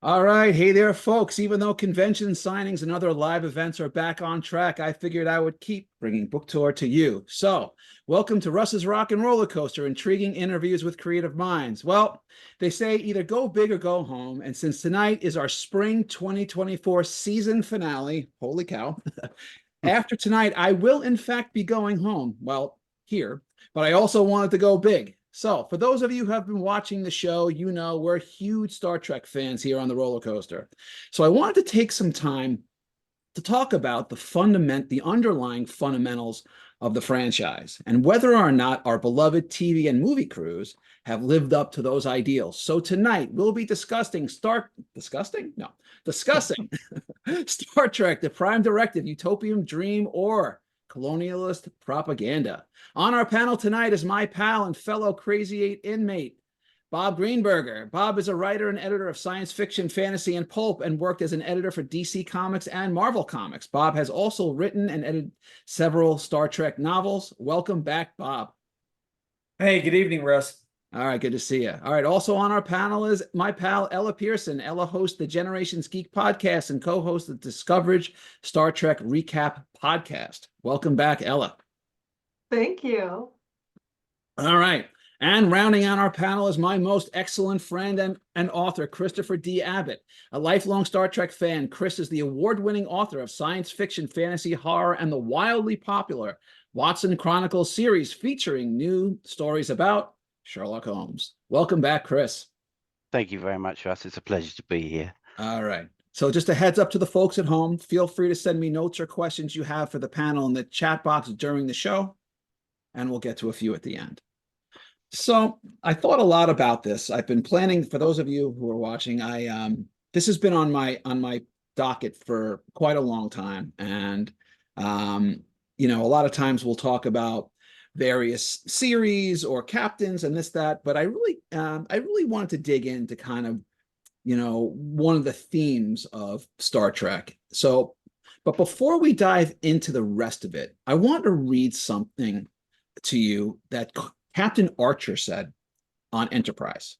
All right. Hey there, folks. Even though convention signings and other live events are back on track, I figured I would keep bringing book tour to you. So, welcome to Russ's Rockin' Rollercoaster, intriguing interviews with creative minds. Well, they say either go big or go home. And since tonight is our spring 2024 season finale, holy cow, after tonight, I will in fact be going home. Well, here, but I also wanted to go big. So, for those of you who have been watching the show, you know we're huge Star Trek fans here on the roller coaster. So, I wanted to take some time to talk about the underlying fundamentals of the franchise and whether or not our beloved TV and movie crews have lived up to those ideals. So tonight we'll be discussing discussing Star Trek, the Prime Directive, Utopian Dream, or colonialist propaganda. On our panel tonight is my pal and fellow Crazy Eight inmate, Bob Greenberger. Bob is a writer and editor of science fiction, fantasy, and pulp, and worked as an editor for DC Comics and Marvel Comics. Bob has also written and edited several Star Trek novels. Welcome back, Bob. Hey, good evening, Russ. All right, good to see you. All right, also on our panel is my pal Ella Pearson. Ella hosts the Generations Geek podcast and co-hosts the Discoverage Star Trek Recap podcast. Welcome back, Ella. Thank you. All right. And rounding out our panel is my most excellent friend and author, Christopher D Abbott. A lifelong Star Trek fan, Chris is the award-winning author of science fiction, fantasy, horror, and the wildly popular Watson Chronicles series featuring new stories about Sherlock Holmes. Welcome back, Chris. Thank you very much, Russ. It's a pleasure to be here. All right. So just a heads up to the folks at home, feel free to send me notes or questions you have for the panel in the chat box during the show, and we'll get to a few at the end. So I thought a lot about this. I've been planning, for those of you who are watching, this has been on my docket for quite a long time. And a lot of times we'll talk about various series or captains and this, that, but I really wanted to dig into kind of, one of the themes of Star Trek. So, but before we dive into the rest of it, I want to read something to you that Captain Archer said on Enterprise.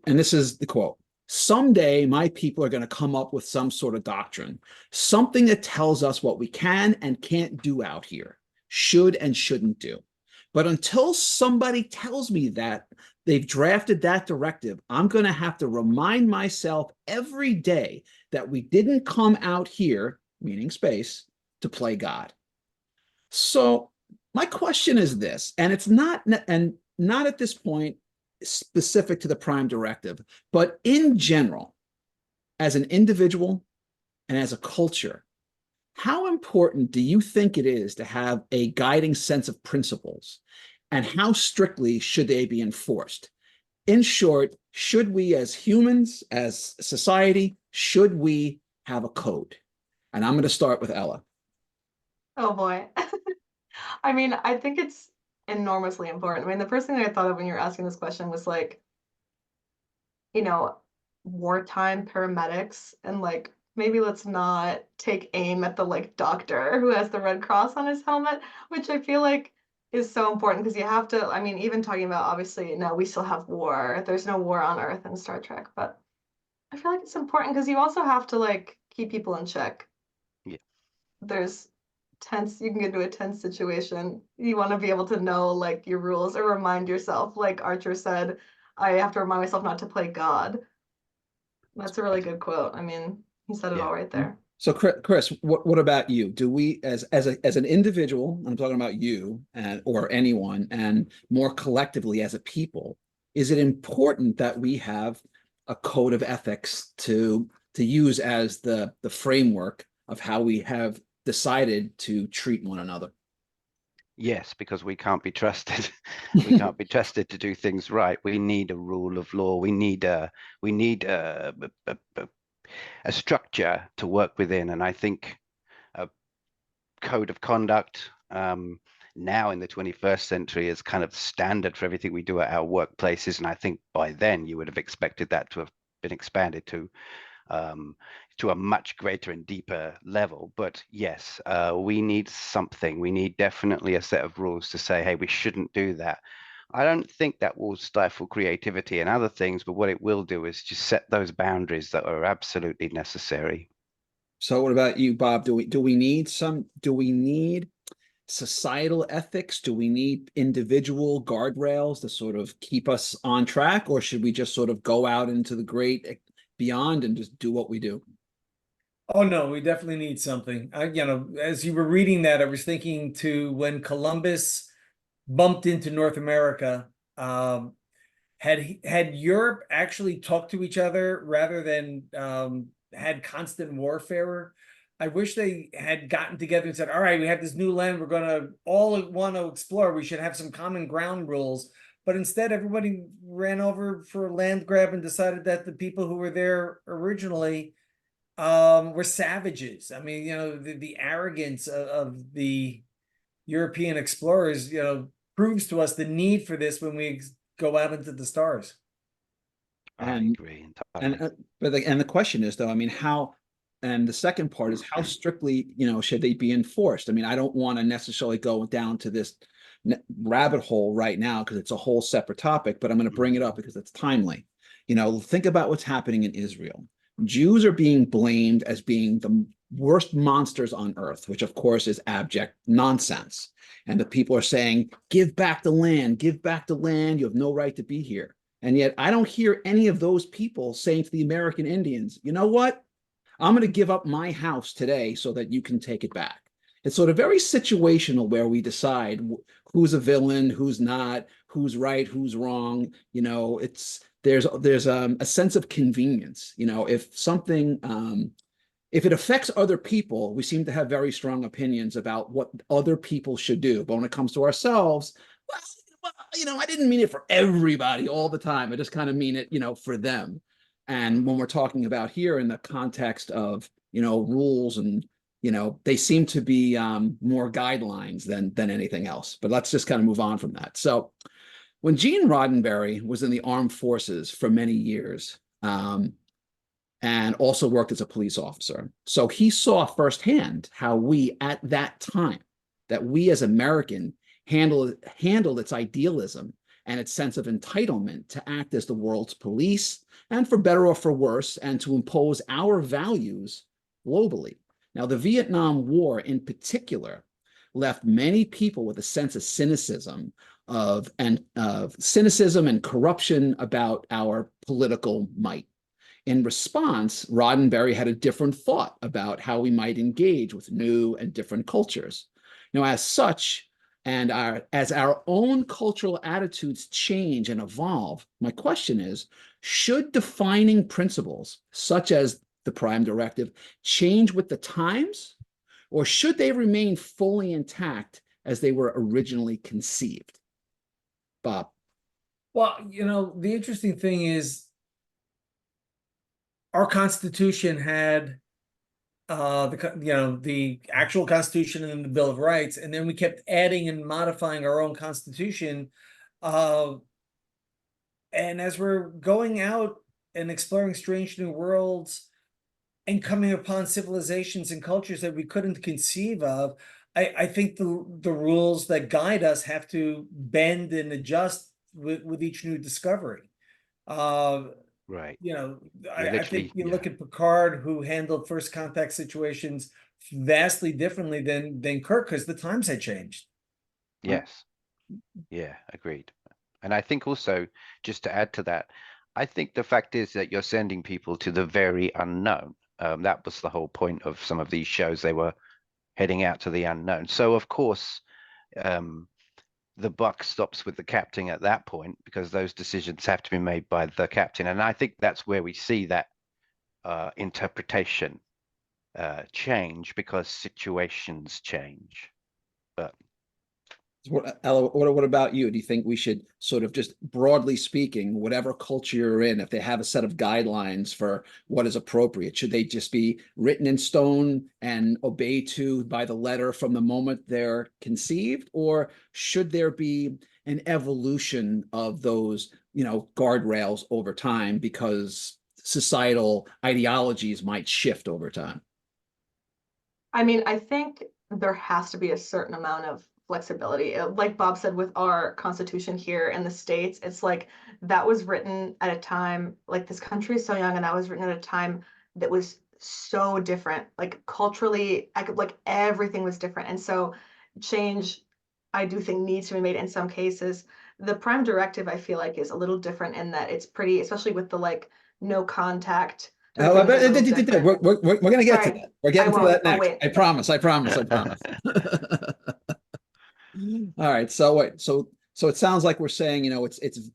And this is the quote: "Someday my people are going to come up with some sort of doctrine, something that tells us what we can and can't do out here, should and shouldn't do. But until somebody tells me that they've drafted that directive, I'm going to have to remind myself every day that we didn't come out here," meaning space, "to play God." So my question is this, and it's not at this point specific to the Prime Directive, but in general, as an individual and as a culture, how important do you think it is to have a guiding sense of principles, and how strictly should they be enforced? In short, should we as humans, as society, should we have a code? And I'm going to start with Ella. Oh boy. I mean, I think it's enormously important. I mean, the first thing I thought of when you were asking this question was like, wartime paramedics, and like maybe let's not take aim at the like doctor who has the Red Cross on his helmet, which I feel like is so important because you have to, I mean, even talking about obviously, no, we still have war. There's no war on Earth in Star Trek, but I feel like it's important because you also have to like keep people in check. Yeah. There's you can get into a tense situation. You want to be able to know like your rules or remind yourself, like Archer said, I have to remind myself not to play God. That's a really good quote. I mean, he said it all right there. So Chris, what about you? Do we as an individual, I'm talking about you and or anyone, and more collectively as a people, is it important that we have a code of ethics to use as the framework of how we have decided to treat one another? Yes, because we can't be trusted. We can't be trusted to do things right. We need a rule of law. We need a structure to work within. And I think a code of conduct now in the 21st century is kind of standard for everything we do at our workplaces. And I think by then you would have expected that to have been expanded to a much greater and deeper level. But yes, we need something. We need definitely a set of rules to say, hey, we shouldn't do that. I don't think that will stifle creativity and other things, but what it will do is just set those boundaries that are absolutely necessary. So what about you, Bob? Do we need societal ethics? Do we need individual guardrails to sort of keep us on track, or should we just sort of go out into the great beyond and just do what we do? Oh no, we definitely need something. As you were reading that, I was thinking to when Columbus bumped into North America, had Europe actually talked to each other rather than had constant warfare. I wish they had gotten together and said, all right, we have this new land we're going to all want to explore. We should have some common ground rules. But instead, everybody ran over for a land grab and decided that the people who were there originally were savages. I mean, the arrogance of the European explorers, proves to us the need for this when we go out into the stars. I And agree entirely. and the question is though, I mean, how, and the second part is how strictly, should they be enforced? I mean, I don't want to necessarily go down to this rabbit hole right now because it's a whole separate topic, but I'm going to bring it up because it's timely. Think about what's happening in Israel. Jews are being blamed as being the worst monsters on earth, which of course is abject nonsense. And the people are saying, give back the land, give back the land. You have no right to be here. And yet I don't hear any of those people saying to the American Indians, you know what? I'm going to give up my house today so that you can take it back. It's sort of very situational where we decide who's a villain, who's not, who's right, who's wrong. There's a sense of convenience. If something, if it affects other people, we seem to have very strong opinions about what other people should do. But when it comes to ourselves, well, I didn't mean it for everybody all the time. I just kind of mean it, for them. And when we're talking about here in the context of, rules and, they seem to be more guidelines than anything else. But let's just kind of move on from that. So when Gene Roddenberry was in the armed forces for many years, and also worked as a police officer, so he saw firsthand how we at that time, that we as American handled its idealism and its sense of entitlement to act as the world's police, and for better or for worse, and to impose our values globally. Now, the Vietnam War in particular left many people with a sense of cynicism of cynicism and corruption about our political might. In response, Roddenberry had a different thought about how we might engage with new and different cultures. As such, and as our own cultural attitudes change and evolve, my question is, should defining principles such as the Prime Directive change with the times, or should they remain fully intact as they were originally conceived? Bob. Well, the interesting thing is our Constitution had the actual Constitution and the Bill of Rights, and then we kept adding and modifying our own Constitution. And as we're going out and exploring strange new worlds and coming upon civilizations and cultures that we couldn't conceive of, I think the rules that guide us have to bend and adjust with each new discovery. Right. I think you look at Picard, who handled first contact situations vastly differently than Kirk, because the times had changed. Yes. Yeah, agreed. And I think also, just to add to that, I think the fact is that you're sending people to the very unknown. That was the whole point of some of these shows. They were heading out to the unknown. So, of course, the buck stops with the captain at that point, because those decisions have to be made by the captain. And I think that's where we see that interpretation change, because situations change. But Ella, what about you? Do you think we should sort of, just broadly speaking, whatever culture you're in, if they have a set of guidelines for what is appropriate, should they just be written in stone and obeyed to by the letter from the moment they're conceived? Or should there be an evolution of those, guardrails over time, because societal ideologies might shift over time? I mean, I think there has to be a certain amount of flexibility. Like Bob said, with our Constitution here in the States, it's like that was written at a time, like this country is so young, and that was written at a time that was so different, like culturally, like everything was different. And so change, I do think, needs to be made in some cases. The Prime Directive, I feel like, is a little different in that it's pretty, especially with the like no contact. I things bet are a little different. we're going to get to Sorry, that. We're getting I to won't. that I'll next. wait. I promise. I promise. I promise. All right. So wait. So it sounds like we're saying, you know,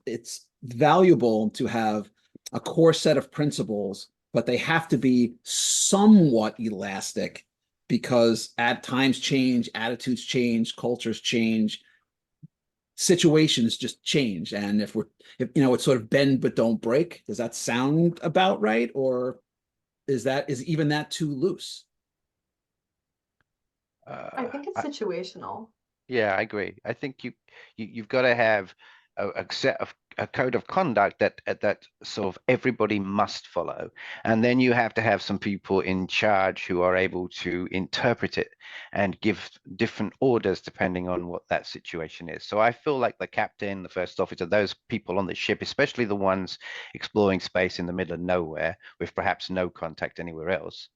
it's valuable to have a core set of principles, but they have to be somewhat elastic because at times change, attitudes change, cultures change, situations just change. And if you know, it's sort of bend but don't break. Does that sound about right? Or is even that too loose? I think it's situational. Yeah, I agree. I think you've got to have a code of conduct that sort of everybody must follow, and then you have to have some people in charge who are able to interpret it and give different orders depending on what that situation is. So I feel like the captain, the first officer, those people on the ship, especially the ones exploring space in the middle of nowhere with perhaps no contact anywhere else,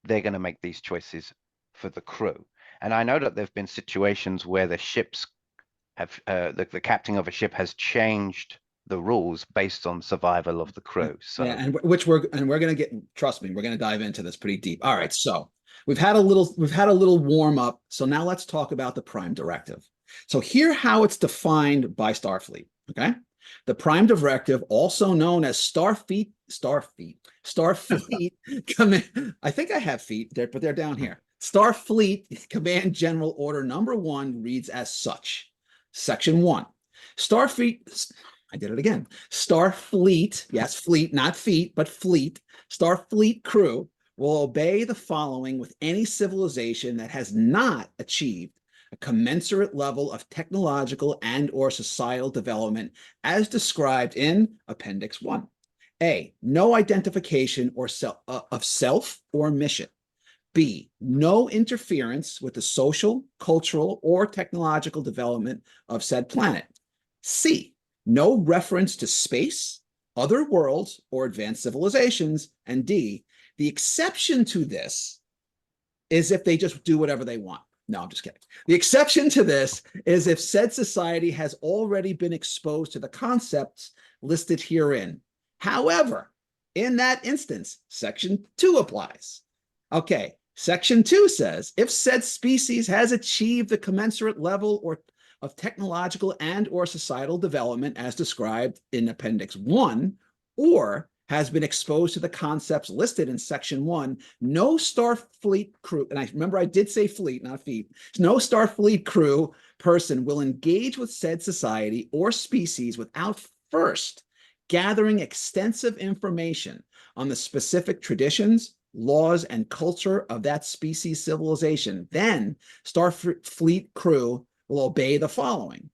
they're going to make these choices for the crew. And I know that there have been situations where the ships have the captain of a ship has changed the rules based on survival of the crew. So yeah, and we're going to get, trust me, we're going to dive into this pretty deep. All right, so we've had a little warm up. So now let's talk about the Prime Directive. So here how it's defined by Starfleet. Okay, the Prime Directive, also known as Starfleet Command. I think I have feet there, but they're down here. Starfleet Command General Order Number 1 reads as such. Section 1. Starfleet, I did it again. Starfleet, yes, fleet, not feet, but fleet. Starfleet crew will obey the following with any civilization that has not achieved a commensurate level of technological and or societal development as described in Appendix 1. A, no identification or of self or mission. B, no interference with the social, cultural, or technological development of said planet. C, no reference to space, other worlds, or advanced civilizations. And D, the exception to this is if they just do whatever they want. No, I'm just kidding. The exception to this is if said society has already been exposed to the concepts listed herein. However, in that instance, Section 2 applies. Okay, Section 2 says, if said species has achieved the commensurate level of technological and or societal development as described in Appendix 1, or has been exposed to the concepts listed in Section 1, no Starfleet crew, and I remember I did say fleet, not feet, no Starfleet crew person will engage with said society or species without first gathering extensive information on the specific traditions, laws, and culture of that species civilization. Then Starfleet crew will obey the following.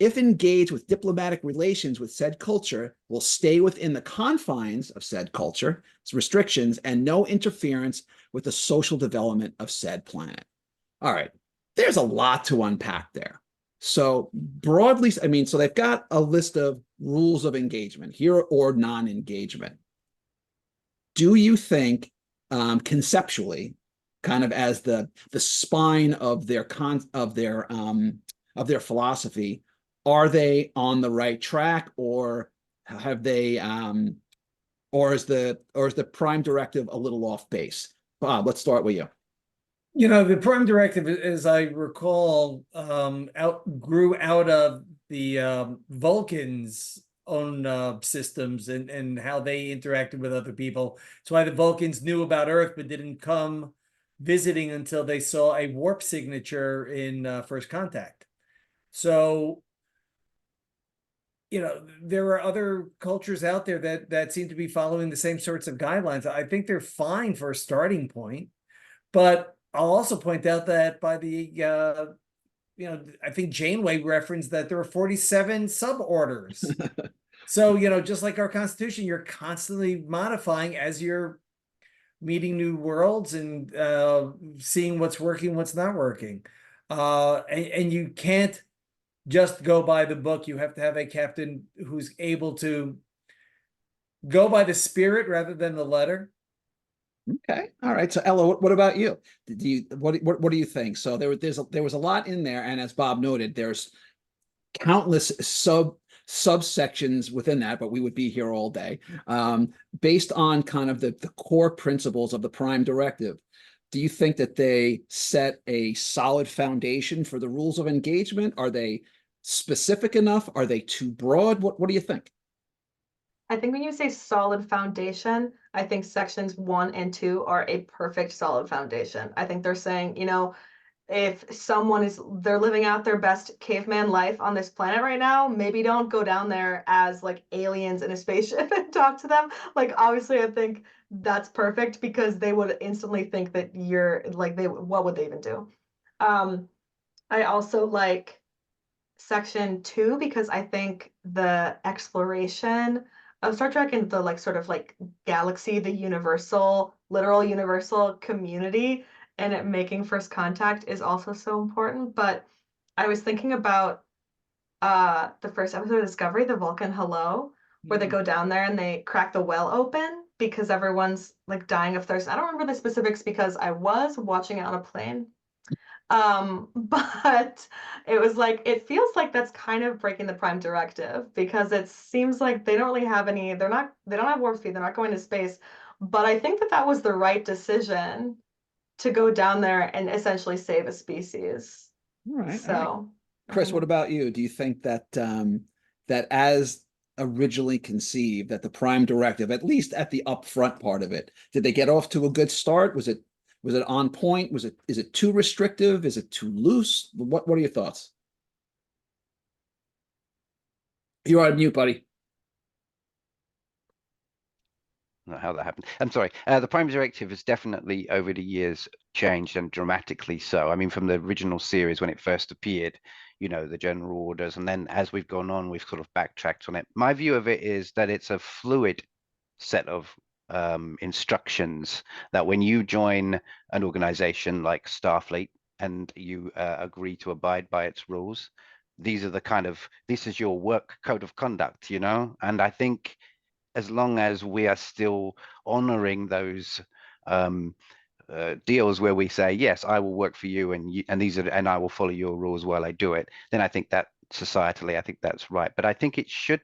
If engaged with diplomatic relations with said culture, will stay within the confines of said culture, its restrictions, and no interference with the social development of said planet. All right, there's a lot to unpack there. So broadly, I mean, so they've got a list of rules of engagement here or non-engagement. Do you think conceptually, kind of as the spine of their philosophy, are they on the right track, or have they or is the Prime Directive a little off base? Bob, let's start with you. You know, the Prime Directive, as I recall, grew out of the Vulcans' own systems and how they interacted with other people. That's why the Vulcans knew about Earth but didn't come visiting until they saw a warp signature in First Contact. So, you know, there are other cultures out there that seem to be following the same sorts of guidelines. I think they're fine for a starting point, but I'll also point out that by the, I think Janeway referenced that there are 47 suborders. So, you know, just like our Constitution, you're constantly modifying as you're meeting new worlds and seeing what's working, what's not working. And you can't just go by the book. You have to have a captain who's able to go by the spirit rather than the letter. Okay. All right. So Ella, what about you? What do you think? So there was a lot in there, and as Bob noted, there's countless subsections within that, but we would be here all day. Based on kind of the core principles of the Prime Directive, do you think that they set a solid foundation for the rules of engagement? Are they specific enough? Are they too broad? What do you think? I think when you say solid foundation, I think sections 1 and 2 are a perfect solid foundation. I think they're saying, you know, if someone they're living out their best caveman life on this planet right now, maybe don't go down there as like aliens in a spaceship and talk to them. Like, obviously, I think that's perfect because they would instantly think that you're like, what would they even do? I also like section 2 because I think the exploration of Star Trek and the like sort of like galaxy, the literal universal community, and it making first contact is also so important. But I was thinking about the first episode of Discovery, the Vulcan Hello, where they go down there and they crack the well open because everyone's like dying of thirst. I don't remember the specifics because I was watching it on a plane. But it was like, it feels like that's kind of breaking the Prime Directive because it seems like they don't really have they don't have warp speed, they're not going to space. But I think that was the right decision to go down there and essentially save a species. All right. So, All right. Chris, what about you? Do you think that that as originally conceived, that the Prime Directive, at least at the upfront part of it, did they get off to a good start? Was it on point? Is it too restrictive? Is it too loose? What are your thoughts? You're on mute, buddy. I don't know how that happened. I'm sorry. The Prime Directive has definitely over the years changed, and dramatically so. I mean, from the original series when it first appeared, you know, the general orders, and then as we've gone on, we've sort of backtracked on it. My view of it is that it's a fluid set of instructions, that when you join an organization like Starfleet and you agree to abide by its rules, this is your work code of conduct, you know. And I think as long as we are still honoring those deals where we say, yes, I will work for you, and I will follow your rules while I do it, then I think that societally, I think that's right. But I think it should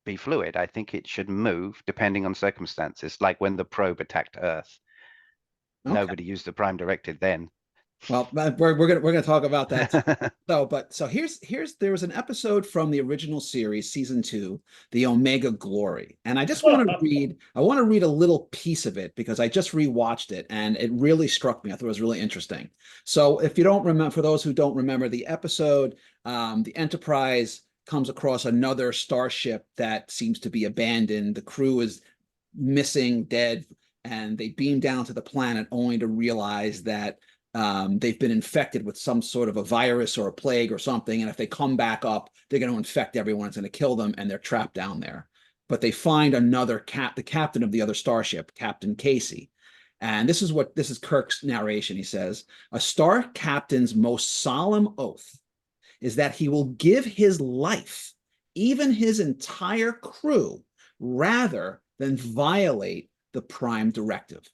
be fluid. I think it should move depending on circumstances. Like when the probe attacked Earth, nobody used the Prime Directive then. Well, we're gonna talk about that. So there was an episode from the original series, season 2, the Omega Glory, and I just want to read. I want to read a little piece of it because I just rewatched it and it really struck me. I thought it was really interesting. So if you don't remember, for those who don't remember the episode, the Enterprise comes across another starship that seems to be abandoned. The crew is missing, dead, and they beam down to the planet only to realize that they've been infected with some sort of a virus or a plague or something. And if they come back up, they're going to infect everyone. It's going to kill them, and they're trapped down there. But they find the captain of the other starship, Captain Casey. And this is Kirk's narration. He says, "A star captain's most solemn oath is that he will give his life, even his entire crew, rather than violate the Prime Directive."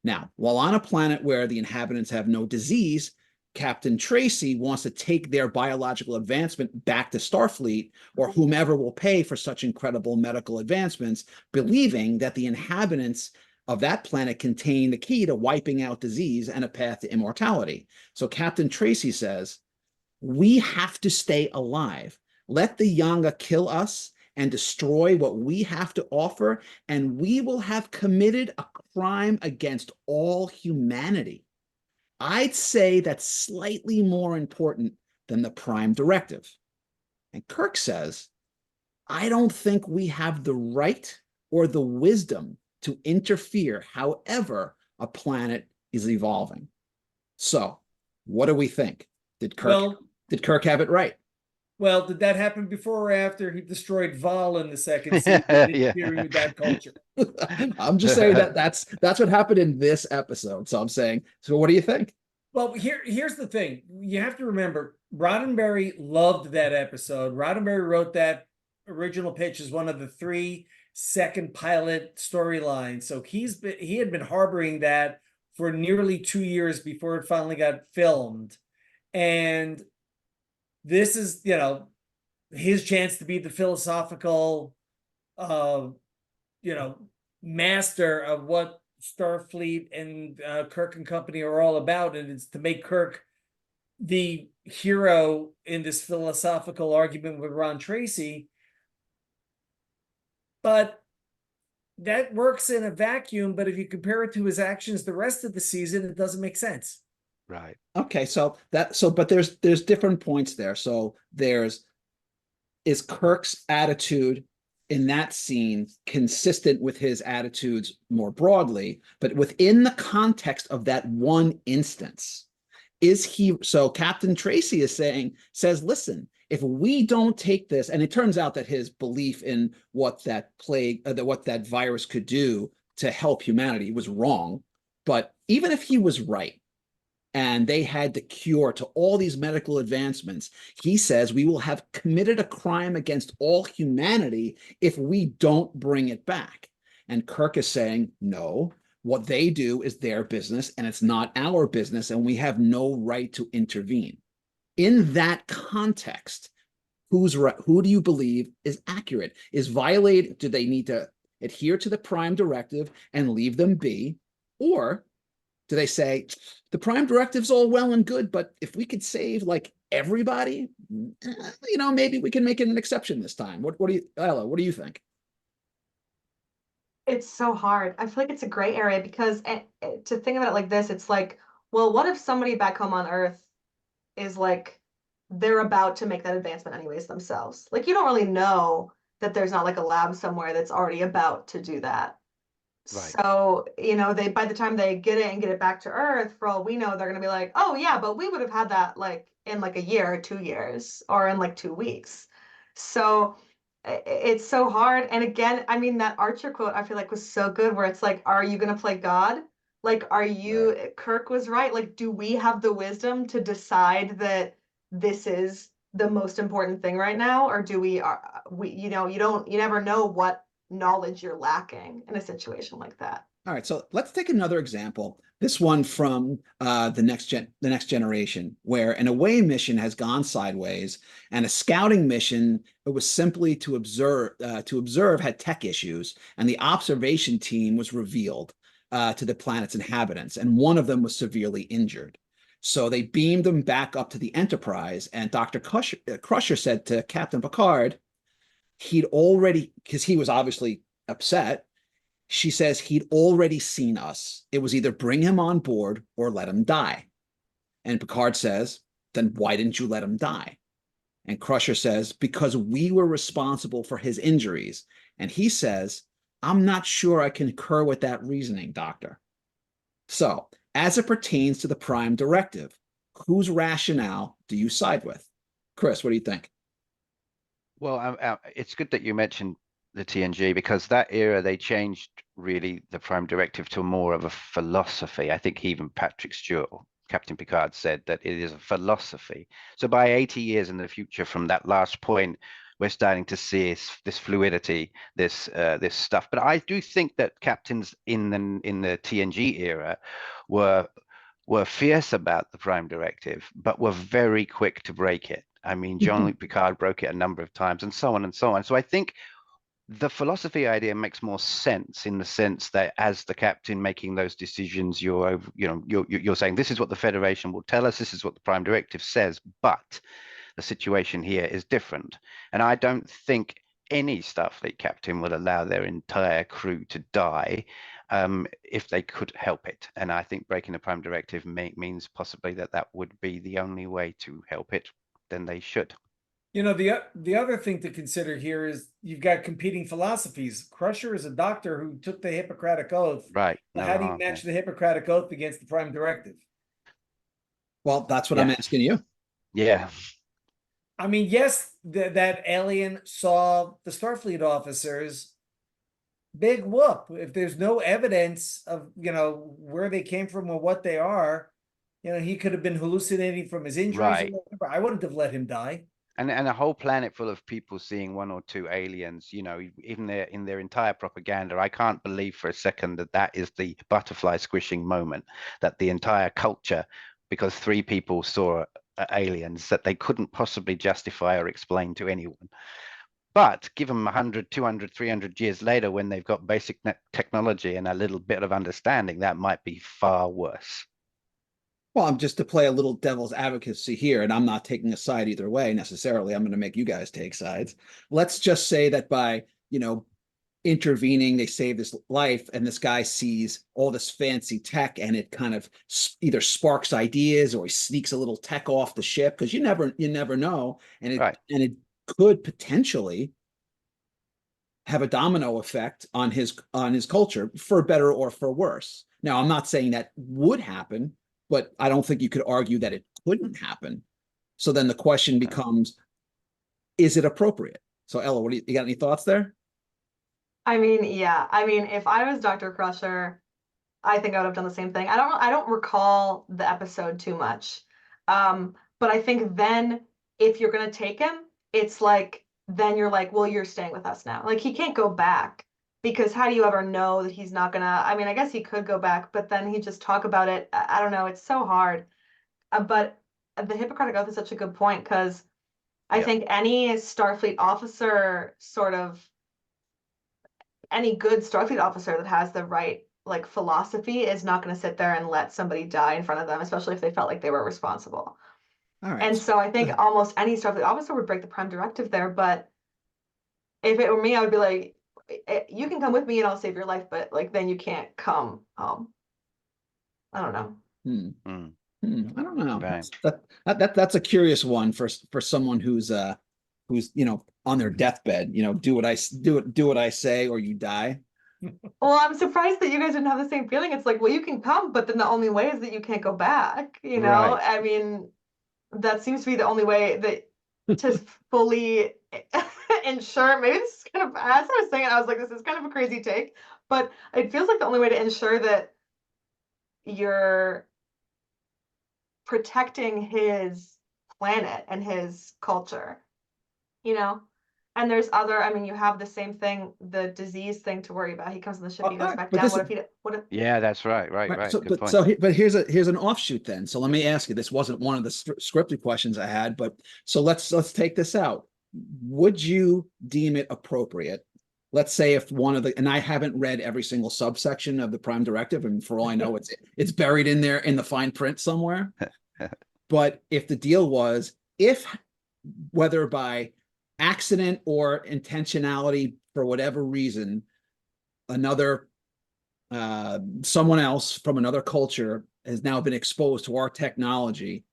Now, while on a planet where the inhabitants have no disease, Captain Tracy wants to take their biological advancement back to Starfleet, or whomever will pay for such incredible medical advancements, believing that the inhabitants of that planet contain the key to wiping out disease and a path to immortality. So Captain Tracy says, "We have to stay alive. Let the Yanga kill us and destroy what we have to offer, and we will have committed a crime against all humanity." I'd say that's slightly more important than the Prime Directive. And Kirk says, "I don't think we have the right or the wisdom to interfere however a planet is evolving." So, what do we think? Did Kirk have it right? Well, did that happen before or after he destroyed Val in the second season, interfering with that culture? I'm just saying that's what happened in this episode. So I'm saying, so what do you think? Well, here's the thing. You have to remember, Roddenberry loved that episode. Roddenberry wrote that original pitch as one of the 3 second pilot storylines. So he had been harboring that for nearly 2 years before it finally got filmed. And this is, his chance to be the philosophical master of what Starfleet and Kirk and company are all about, and it's to make Kirk the hero in this philosophical argument with Ron Tracy. But that works in a vacuum, but if you compare it to his actions the rest of the season, it doesn't make sense. Right. Okay, but there's different points there. So is Kirk's attitude in that scene consistent with his attitudes more broadly, but within the context of that one instance, so Captain Tracy says, listen, if we don't take this, and it turns out that his belief in what that what that virus could do to help humanity was wrong. But even if he was right, and they had the cure to all these medical advancements, he says we will have committed a crime against all humanity if we don't bring it back. And Kirk is saying, no, what they do is their business and it's not our business, and we have no right to intervene. In that context, who do you believe is accurate? Do they need to adhere to the Prime Directive and leave them be? Or do they say the Prime Directive's all well and good, but if we could save like everybody, maybe we can make it an exception this time? What do you, Ella, what do you think? It's so hard. I feel like it's a gray area because to think about it like this, it's like, well, what if somebody back home on Earth is like, they're about to make that advancement anyways themselves? Like, you don't really know that there's not like a lab somewhere that's already about to do that. Right. So, they, by the time they get it and get it back to Earth, for all we know, they're going to be like, oh yeah, but we would have had that like in like a year or 2 years or in like 2 weeks. So it's so hard. And again, I mean, that Archer quote I feel like was so good, where it's like, are you going to play God? Like, Kirk was right. Like, do we have the wisdom to decide that this is the most important thing right now? Or do we, you never know what knowledge you're lacking in a situation like that. All right, so let's take another example. This one from the next generation, where an away mission has gone sideways, and a scouting mission that was simply to observe had tech issues, and the observation team was revealed to the planet's inhabitants, and one of them was severely injured. So they beamed them back up to the Enterprise, and Dr. Crusher said to Captain Picard, because he was obviously upset, she says he'd already seen us. It was either bring him on board or let him die. And Picard says, then why didn't you let him die? And Crusher says, because we were responsible for his injuries. And he says, I'm not sure I concur with that reasoning, Doctor. So, as it pertains to the Prime Directive, whose rationale do you side with? Chris, what do you think? Well, it's good that you mentioned the TNG, because that era, they changed really the Prime Directive to more of a philosophy. I think even Patrick Stewart, Captain Picard, said that it is a philosophy. So by 80 years in the future from that last point, we're starting to see this fluidity, this stuff. But I do think that captains in the TNG era were fierce about the Prime Directive, but were very quick to break it. I mean, Jean-Luc Picard broke it a number of times, and so on and so on. So I think the philosophy idea makes more sense, in the sense that as the captain making those decisions, you're saying this is what the Federation will tell us, this is what the Prime Directive says, but the situation here is different. And I don't think any Starfleet captain would allow their entire crew to die if they could help it. And I think breaking the Prime Directive means possibly that would be the only way to help it. Then they should. The other thing to consider here is you've got competing philosophies. Crusher is a doctor who took the Hippocratic Oath. Right. So how do you match the Hippocratic Oath against the Prime Directive? Well, that's what I'm asking you. Yeah. I mean, yes, that alien saw the Starfleet officers. Big whoop. If there's no evidence of, where they came from or what they are, You know, he could have been hallucinating from his injuries Right. or whatever. I wouldn't have let him die. And a whole planet full of people seeing one or two aliens, you know, even in their entire propaganda. I can't believe for a second that that is the butterfly squishing moment, that the entire culture, because three people saw aliens, that they couldn't possibly justify or explain to anyone. But give them 100, 200, 300 years later, when they've got basic technology and a little bit of understanding, that might be far worse. Well, I'm just to play a little devil's advocacy here, and I'm not taking a side either way necessarily. I'm going to make you guys take sides. Let's just say that by, intervening, they save this life, and this guy sees all this fancy tech, and it kind of either sparks ideas or he sneaks a little tech off the ship, because you never know, and Right. it could potentially have a domino effect on his culture, for better or for worse. Now, I'm not saying that would happen, but I don't think you could argue that it couldn't happen. So then the question becomes, is it appropriate? So Ella, what do you got any thoughts there? I mean, yeah. I mean, if I was Dr. Crusher, I think I would have done the same thing. I don't recall the episode too much. But I think then if you're gonna take him, it's like then you're like, well, you're staying with us now. Like he can't go back, because how do you ever know that he's not gonna, I mean, I guess he could go back, but then he just talk about it. I don't know, it's so hard. But the Hippocratic Oath is such a good point, because I Yeah. think any Starfleet officer any good Starfleet officer that has the right like philosophy is not going to sit there and let somebody die in front of them, especially if they felt like they were responsible. All right. And so I think almost any Starfleet officer would break the Prime Directive there. But if it were me, I would be like, you can come with me and I'll save your life, but like then you can't come home. I don't know. I don't know. Right. That's a curious one for someone who's on their deathbed. Do what I say or you die. Well, I'm surprised that you guys didn't have the same feeling. It's like, well, you can come, but then the only way is that you can't go back, Right. I mean, that seems to be the only way that to fully ensure. Maybe this is kind of, as I was saying it, I was like, this is kind of a crazy take, but it feels like the only way to ensure that you're protecting his planet and his culture, And there's other, I mean, you have the same thing, the disease thing to worry about. He comes on the ship, he goes back but down. this What is- if he, what if, Yeah, that's right. Right. So, Good point. but here's an offshoot then. So let me ask you. This wasn't one of the scripted questions I had, but so let's take this out. Would you deem it appropriate? Let's say if one of the, and I haven't read every single subsection of the Prime Directive, and for all I know, it's buried in there in the fine print somewhere. But if the deal was, whether by accident or intentionality, for whatever reason, someone else from another culture has now been exposed to our technology,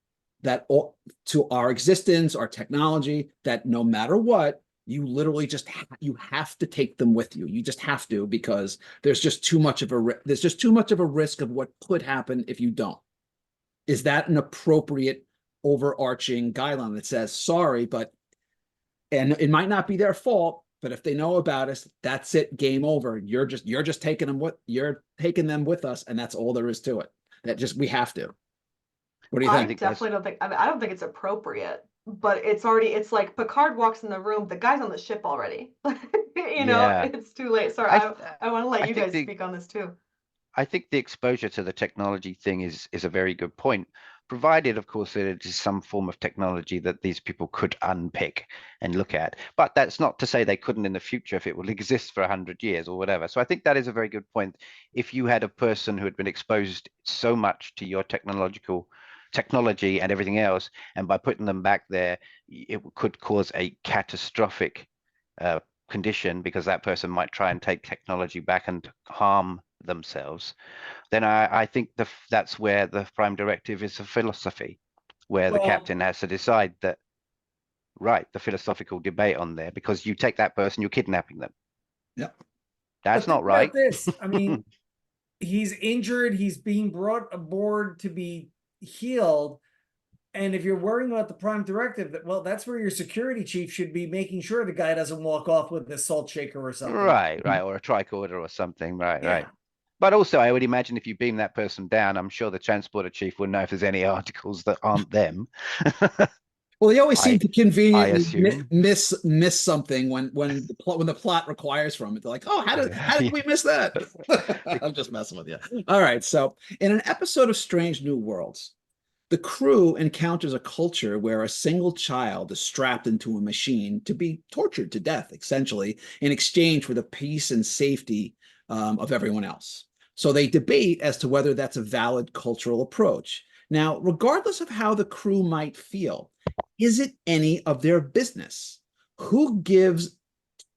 to our existence, our technology, that no matter what, you literally just you have to take them with you. You just have to, because there's just too much of a risk of what could happen if you don't. Is that an appropriate overarching guideline that says, sorry, and it might not be their fault, but if they know about us, that's it, game over. You're just taking them with us, and that's all there is to it. We have to. What do you think? definitely don't think, I don't think it's appropriate, but it's like Picard walks in the room, the guy's on the ship already. Yeah. It's too late. Sorry, I want to let you guys speak on this too. I think the exposure to the technology thing is a very good point, provided, of course, that it is some form of technology that these people could unpick and look at. But that's not to say they couldn't in the future if it will exist for 100 years or whatever. So I think that is a very good point. If you had a person who had been exposed so much to your technology and everything else, and by putting them back there, it could cause a catastrophic condition, because that person might try and take technology back and harm themselves, then I think that's where the Prime Directive is a philosophy, where the captain has to decide that, right, the philosophical debate on there, because you take that person, you're kidnapping them. Yep. That's But not right. this, I mean, he's injured, he's being brought aboard to be healed. And if you're worrying about the Prime Directive, well, that's where your security chief should be making sure the guy doesn't walk off with a salt shaker or something. Right, or a tricorder or something. Right. But also, I would imagine if you beam that person down, I'm sure the transporter chief would know if there's any articles that aren't them. Well, they always I seem to conveniently assume. miss something when the plot requires from it. They're like, oh, how did we miss that? I'm just messing with you. All right. So in an episode of Strange New Worlds, the crew encounters a culture where a single child is strapped into a machine to be tortured to death, essentially, in exchange for the peace and safety of everyone else. So they debate as to whether that's a valid cultural approach. Now, regardless of how the crew might feel, is it any of their business? Who gives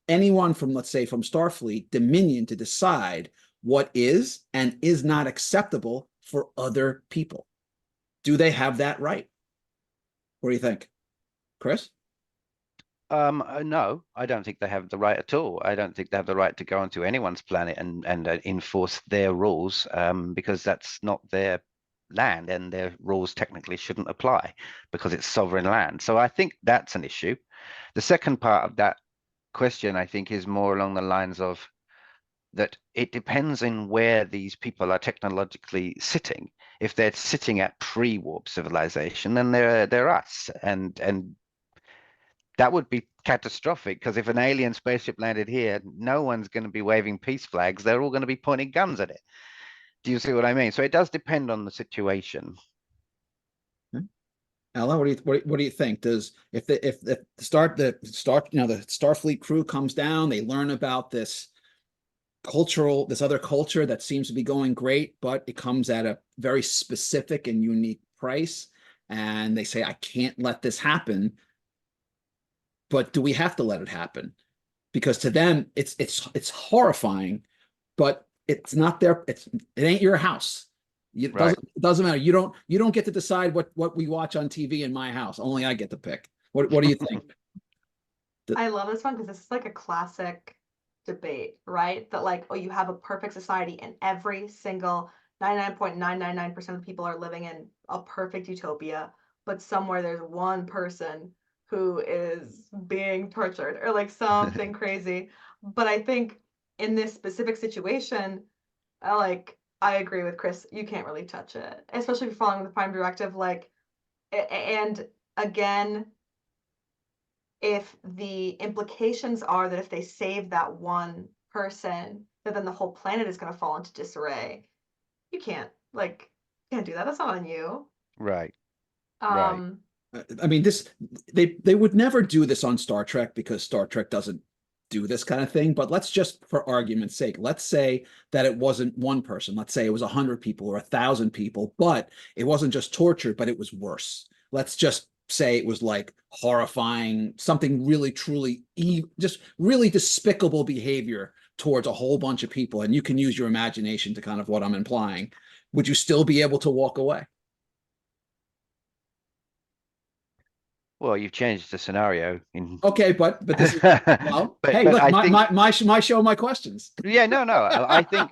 anyone from, let's say, from Starfleet dominion to decide what is and is not acceptable for other people? Do they have that right? What do you think, Chris? No, I don't think they have the right at all. I don't think they have the right to go onto anyone's planet and enforce their rules, because that's not their land, and their rules technically shouldn't apply because it's sovereign land. So I think that's an issue. The second part of that question, I think, is more along the lines of that it depends on where these people are technologically sitting. If they're sitting at pre-warp civilization, then they're us, and that would be catastrophic, because if an alien spaceship landed here, no one's going to be waving peace flags. They're all going to be pointing guns at it. Do you see what I mean? So it does depend on the situation. Ella, what do you think? Does if the Starfleet crew comes down, they learn about this other culture that seems to be going great, but it comes at a very specific and unique price, and they say, I can't let this happen. But do we have to let it happen? Because to them, it's horrifying, but it's not it ain't your house. It doesn't matter. You don't get to decide what we watch on TV in my house. Only I get to pick. What do you think? I love this one because this is like a classic debate, right? That like, oh, you have a perfect society and every single 99.999% of people are living in a perfect utopia, but somewhere there's one person who is being tortured or like something crazy. But I think in this specific situation, I agree with Chris. You can't really touch it, especially if you're following the Prime Directive. And again, if the implications are that if they save that one person, that then the whole planet is going to fall into disarray. You can't do that. That's not on you. Right. Um, I mean, they would never do this on Star Trek because Star Trek doesn't do this kind of thing. But let's just, for argument's sake, let's say that it wasn't one person. Let's say it was 100 people or 1,000 people, but it wasn't just torture, but it was worse. Let's just say it was like horrifying, something really, truly, just really despicable behavior towards a whole bunch of people. And you can use your imagination to kind of what I'm implying. Would you still be able to walk away? Well, you've changed the scenario. Okay, but this is well. But Hey, look, I think, my show, my questions. yeah, no. I think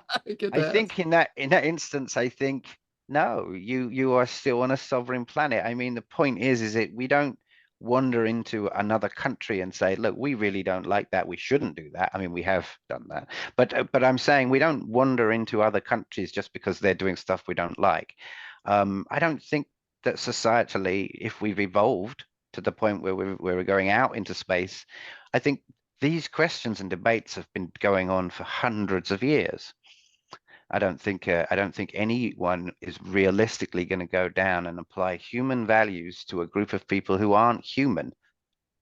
I think in that instance, I think no, you are still on a sovereign planet. I mean, the point is that we don't wander into another country and say, look, we really don't like that. We shouldn't do that. I mean, we have done that, but I'm saying we don't wander into other countries just because they're doing stuff we don't like. I don't think that societally, if we've evolved to the point where we're going out into space, I think these questions and debates have been going on for hundreds of years. I don't think anyone is realistically going to go down and apply human values to a group of people who aren't human,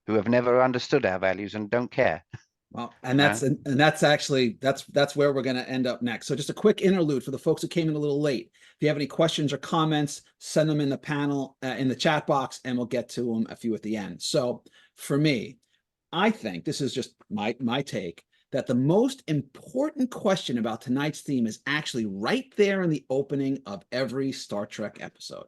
who have never understood our values and don't care. Well, and that's actually that's where we're going to end up next. So just a quick interlude for the folks who came in a little late. If you have any questions or comments, send them in the panel in the chat box, and we'll get to them a few at the end. So for me, I think this is just my take, that the most important question about tonight's theme is actually right there in the opening of every Star Trek episode.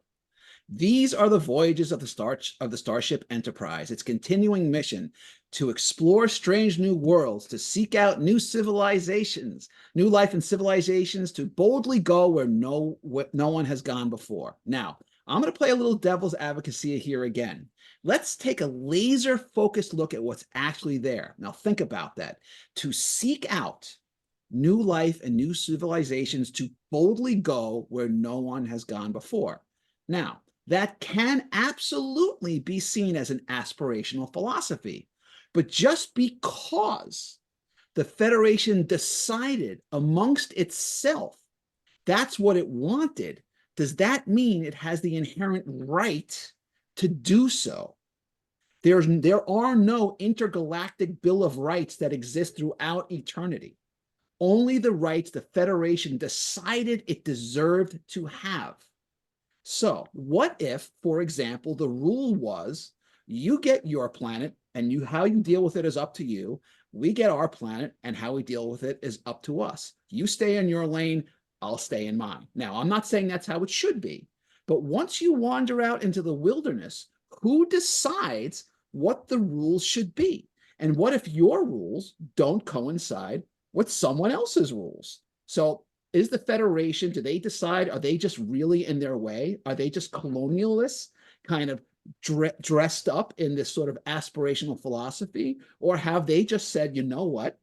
These are the voyages of the Starship Enterprise, its continuing mission to explore strange new worlds, to seek out new civilizations, new life and civilizations, to boldly go where no one has gone before. Now, I'm going to play a little devil's advocacy here again. Let's take a laser-focused look at what's actually there. Now, think about that. To seek out new life and new civilizations to boldly go where no one has gone before. Now, that can absolutely be seen as an aspirational philosophy, but just because the Federation decided amongst itself that's what it wanted, does that mean it has the inherent right to do so? There are no intergalactic Bill of Rights that exist throughout eternity. Only the rights the Federation decided it deserved to have. So what if, for example, the rule was you get your planet and how you deal with it is up to you. We get our planet and how we deal with it is up to us. You stay in your lane, I'll stay in mine. Now, I'm not saying that's how it should be, but once you wander out into the wilderness, who decides what the rules should be? And what if your rules don't coincide with someone else's rules? So is the Federation, do they decide, are they just really in their way? Are they just colonialists kind of dressed up in this sort of aspirational philosophy? Or have they just said, you know what?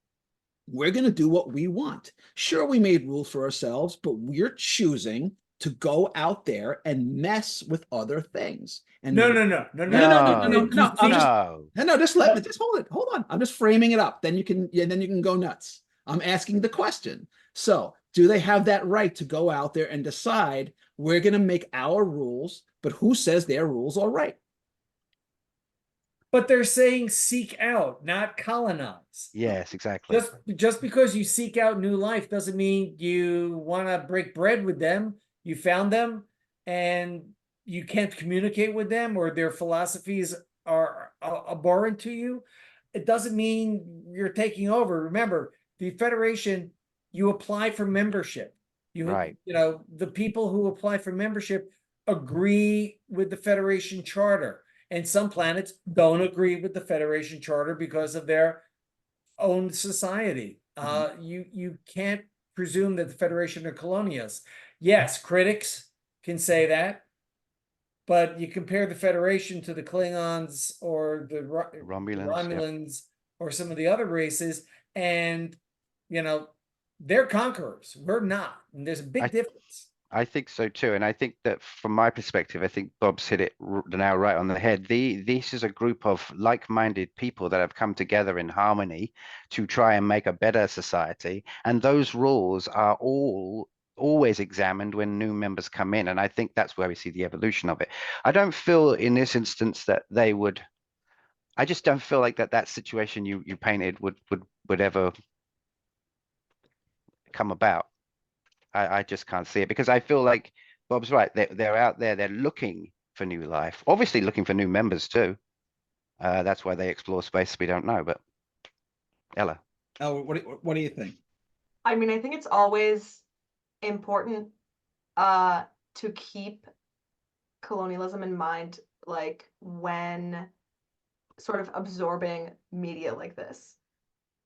We're going to do what we want. Sure, we made rules for ourselves, but we're choosing to go out there and mess with other things. And No. Just hold on. I'm just framing it up. Then you can go nuts. I'm asking the question. So do they have that right to go out there and decide we're going to make our rules, but who says their rules are right? But they're saying seek out, not colonize. Yes, exactly. Just because you seek out new life doesn't mean you want to break bread with them. You found them and you can't communicate with them, or their philosophies are abhorrent to you. It doesn't mean you're taking over. Remember, the Federation, you apply for membership. Right. You know, the people who apply for membership agree with the Federation charter. And some planets don't agree with the Federation charter because of their own society. You can't presume that the Federation are colonialists. Yes, critics can say that, but you compare the Federation to the Klingons or the Romulans or some of the other races, and you know, they're conquerors. We're not, and there's a big difference. I think so too, and I think that from my perspective, I think Bob's hit it now right on the head. This is a group of like-minded people that have come together in harmony to try and make a better society, and those rules are always examined when new members come in, and I think that's where we see the evolution of it. I don't feel in this instance that they would. I just don't feel like that situation you painted would ever come about. I just can't see it, because I feel like Bob's right. They're out there. They're looking for new life. Obviously, looking for new members too. That's why they explore space. We don't know, but Ella. Oh, what do you think? I mean, I think it's always important to keep colonialism in mind, like when sort of absorbing media like this.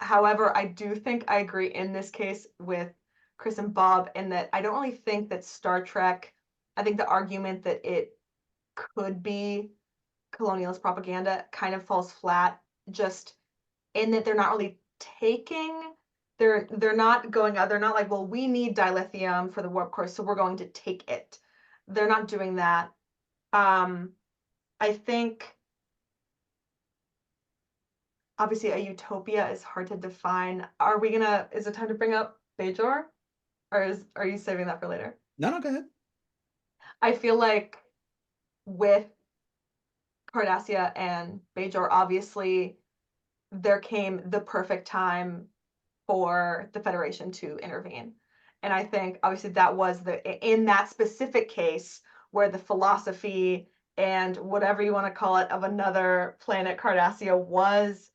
However, I do think I agree in this case with Chris and Bob in that I don't really think that Star Trek, I think the argument that it could be colonialist propaganda kind of falls flat, just in that they're not really they're not going out, they're not like, well, we need dilithium for the warp core, so we're going to take it. They're not doing that. I think obviously a utopia is hard to define. Is it time to bring up Bajor? Or are you saving that for later? No, go ahead. I feel like with Cardassia and Bajor, obviously there came the perfect time for the Federation to intervene. And I think obviously that was in that specific case where the philosophy and whatever you want to call it of another planet, Cardassia, was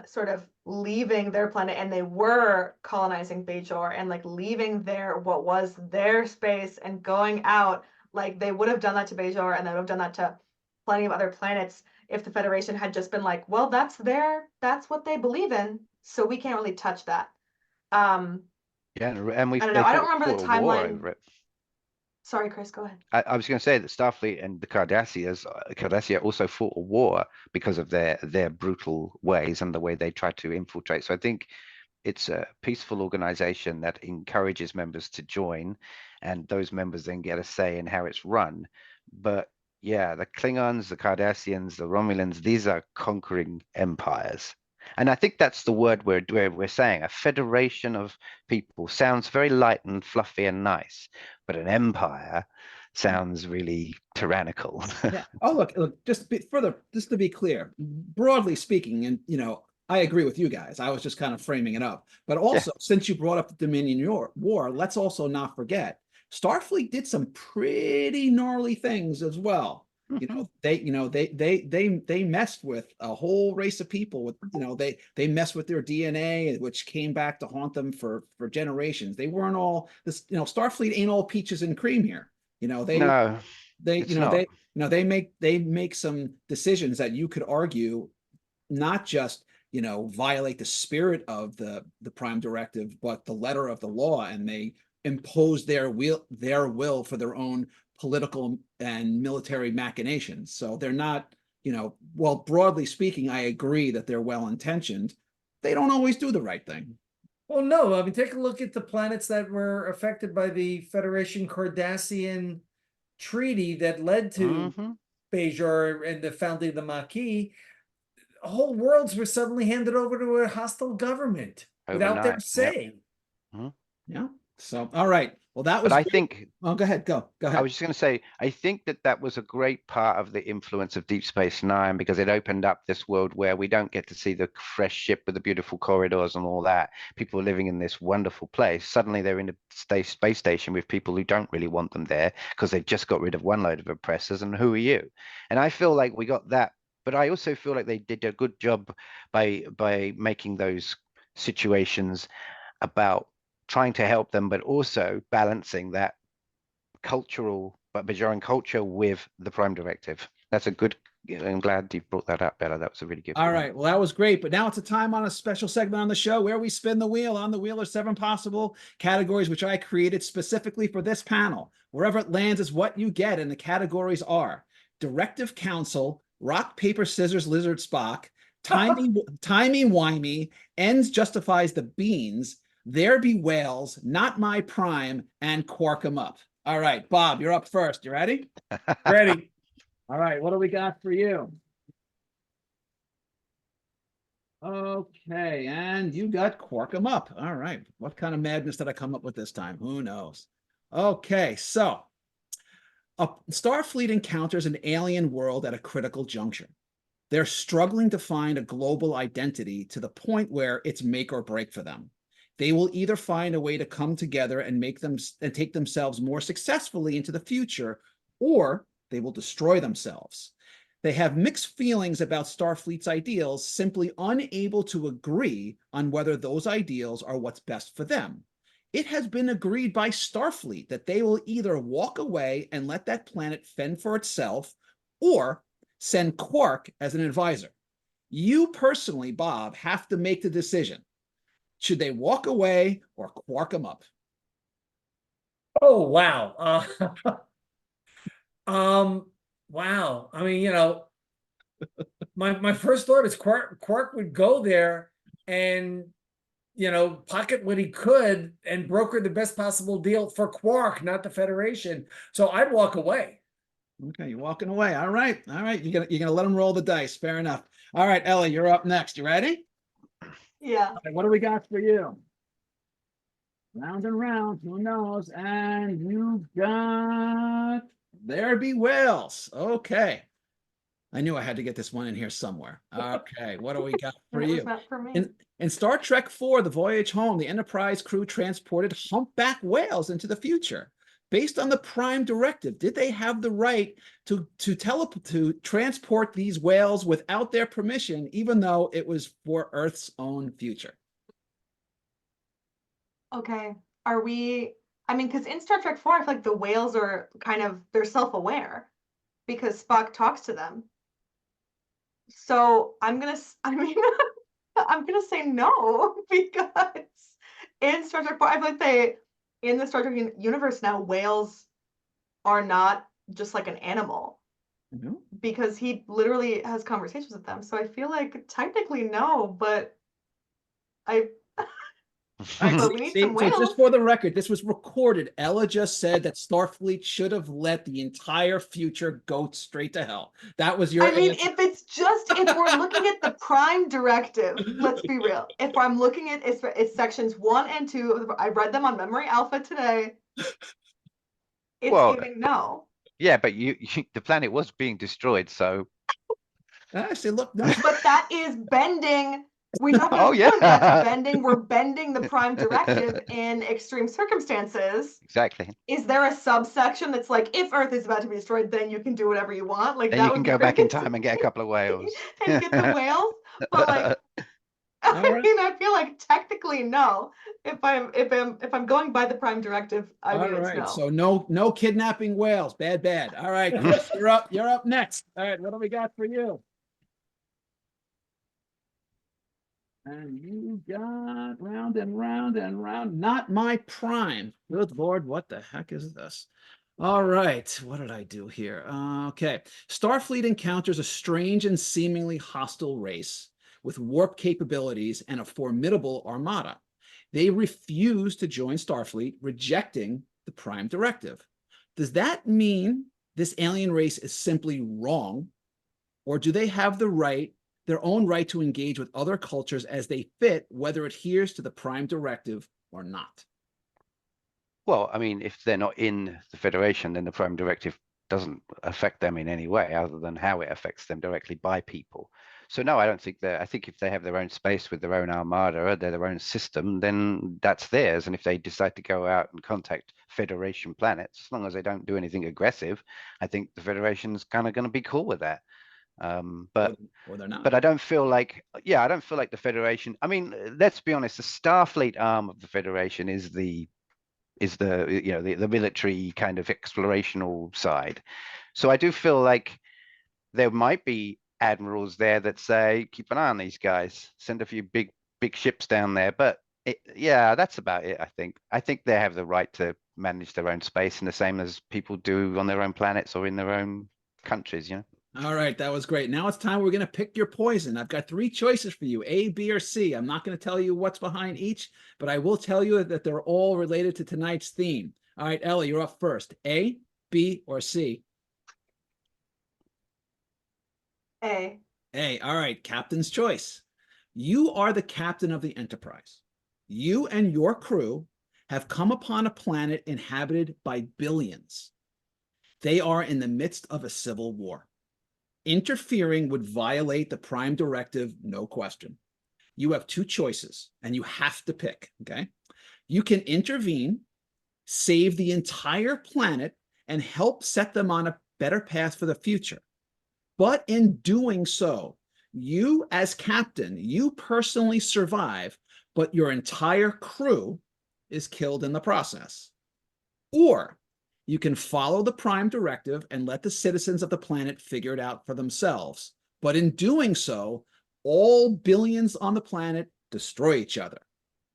sort of leaving their planet, and they were colonizing Bajor and like leaving what was their space and going out. Like they would have done that to Bajor, and they would have done that to plenty of other planets if the Federation had just been like, well, that's what they believe in, so we can't really touch that. Yeah, and I don't know. I don't remember the timeline. Sorry, Chris, go ahead. I was going to say that Starfleet and the Cardassia also fought a war because of their brutal ways and the way they tried to infiltrate. So I think It's a peaceful organization that encourages members to join, and those members then get a say in how it's run. But yeah, the Klingons, the Cardassians, the Romulans, these are conquering empires. And I think that's the word we're saying. A federation of people sounds very light and fluffy and nice, but an empire sounds really tyrannical. Yeah. Oh, look, just to be clear, broadly speaking, and I agree with you guys. I was just kind of framing it up. But also, since you brought up the Dominion War, let's also not forget Starfleet did some pretty gnarly things as well. They messed with a whole race of people with, they messed with their DNA, which came back to haunt them for generations. They weren't all this, Starfleet ain't all peaches and cream here. No, They it's not. they make some decisions that you could argue not just violate the spirit of the Prime Directive, but the letter of the law, and they impose their will for their own political and military machinations. So they're not, well, broadly speaking, I agree that they're well intentioned. They don't always do the right thing. Well, no, I mean, take a look at the planets that were affected by the Federation Cardassian treaty that led to Bajor and the founding of the Maquis. Whole worlds were suddenly handed over to a hostile government without their Overnight, say. Yeah. So, all right. Well, that was. But I think. Oh, go ahead. Go ahead. I was just going to say, I think that was a great part of the influence of Deep Space Nine, because it opened up this world where we don't get to see the fresh ship with the beautiful corridors and all that. People are living in this wonderful place. Suddenly they're in a space station with people who don't really want them there because they've just got rid of one load of oppressors. And who are you? And I feel like we got that. But I also feel like they did a good job by making those situations about trying to help them, but also balancing that cultural, but Bajoran culture with the Prime Directive. That's a good. I'm glad you brought that up, Bella. That was a really good. All right. Well, that was great. But now it's a time on a special segment on the show where we spin the wheel. On the wheel are 7 possible categories, which I created specifically for this panel. Wherever it lands is what you get. And the categories are Directive Council, Rock, Paper, Scissors, Lizard, Spock, Timey-wimey, Ends Justifies the Beans, There Be Whales, Not My Prime, and Quark 'em Up. All right, Bob, you're up first. You ready? Ready. All right, what do we got for you? Okay, and you got Quark 'em Up. All right, what kind of madness did I come up with this time? Who knows? Okay, so Starfleet encounters an alien world at a critical juncture. They're struggling to find a global identity to the point where it's make or break for them. They will either find a way to come together and take themselves more successfully into the future, or they will destroy themselves. They have mixed feelings about Starfleet's ideals, simply unable to agree on whether those ideals are what's best for them. It has been agreed by Starfleet that they will either walk away and let that planet fend for itself, or send Quark as an advisor. You personally, Bob, have to make the decision. Should they walk away or Quark 'em up? Oh, wow. Wow. I mean, my first thought is Quark would go there and, pocket what he could and broker the best possible deal for Quark, not the Federation. So I'd walk away. Okay, you're walking away. All right. You're gonna let them roll the dice. Fair enough. All right, Ellie, you're up next. You ready? Yeah. All right, what do we got for you? Round and round, who knows? And you've got There Be Whales. Okay. I knew I had to get this one in here somewhere. Okay, what do we got for It was you? meant for me. In Star Trek IV, The Voyage Home, the Enterprise crew transported humpback whales into the future. Based on the Prime Directive, did they have the right to transport these whales without their permission, even though it was for Earth's own future? Okay. Because in Star Trek 4, I feel like the whales are they're self-aware because Spock talks to them. So I'm gonna say no, because in Star Trek 4, I feel like in the Star Trek universe now, whales are not just like an animal, because he literally has conversations with them. So I feel like technically no, but All right, But we need see, some so whales. just for the record, this was recorded. Ella just said that Starfleet should have let the entire future go straight to hell. That was your I mean, answer. if we're looking at the Prime Directive, let's be real. If I'm looking at it's sections 1 and 2, I read them on Memory Alpha today. It's Well, giving no. yeah, but the planet was being destroyed, so Actually, look, no, But that is bending. We talked about Oh, this before. yeah. That's bending. We're bending the Prime Directive in extreme circumstances. exactly. Is there a subsection that's like, if Earth is about to be destroyed, then you can do whatever you want? Like Then that you would can be go back in great. time and get a couple of whales. And get the whales. But like, I All right. mean, I feel like technically no. If I'm going by the Prime Directive, I all mean it's right. no. So no kidnapping whales. Bad. All right, Chris, you're up. You're up next. All right, what do we got for you? And you got round and round and round. Not my prime. Good Lord, what the heck is this? All right, what did I do here? Okay. Starfleet encounters a strange and seemingly hostile race with warp capabilities and a formidable armada. They refuse to join Starfleet, rejecting the Prime Directive. Does that mean this alien race is simply wrong, or do they have their own right to engage with other cultures as they fit, whether it adheres to the Prime Directive or not? Well, I mean, if they're not in the Federation, then the Prime Directive doesn't affect them in any way other than how it affects them directly by people. So no, I don't think I think if they have their own space with their own armada or their own system, then that's theirs. And if they decide to go out and contact Federation planets, as long as they don't do anything aggressive, I think the Federation's kind of going to be cool with that. But or they're not. But I don't feel like, I don't feel like the Federation. I mean, let's be honest, the Starfleet arm of the Federation is the the military kind of explorational side. So I do feel like there might be admirals there that say, keep an eye on these guys, send a few big ships down there. But that's about it. I think they have the right to manage their own space in the same as people do on their own planets or in their own countries. All right, that was great. Now it's time we're going to pick your poison. I've got 3 choices for you, A, B, or C. I'm not going to tell you what's behind each, but I will tell you that they're all related to tonight's theme. All right, Ellie, you're up first. A, B, or C? A. A. All right, captain's choice. You are the captain of the Enterprise. You and your crew have come upon a planet inhabited by billions. They are in the midst of a civil war. Interfering would violate the Prime Directive, no question. You have 2 choices, and you have to pick, okay? You can intervene, save the entire planet, and help set them on a better path for the future. But in doing so, you as captain, you personally survive, but your entire crew is killed in the process. Or you can follow the Prime Directive and let the citizens of the planet figure it out for themselves. But in doing so, all billions on the planet destroy each other.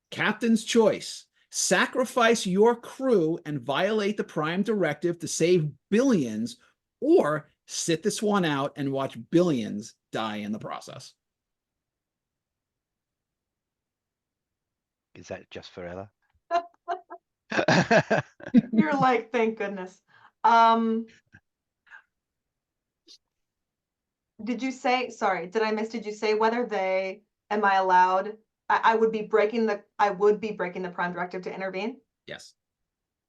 Captain's choice. Sacrifice your crew and violate the Prime Directive to save billions, or sit this one out and watch billions die in the process. Is that just for Ella? You're like, thank goodness. Did you say, sorry, did I miss, did you say whether am I allowed, I would be breaking the Prime Directive to intervene? Yes.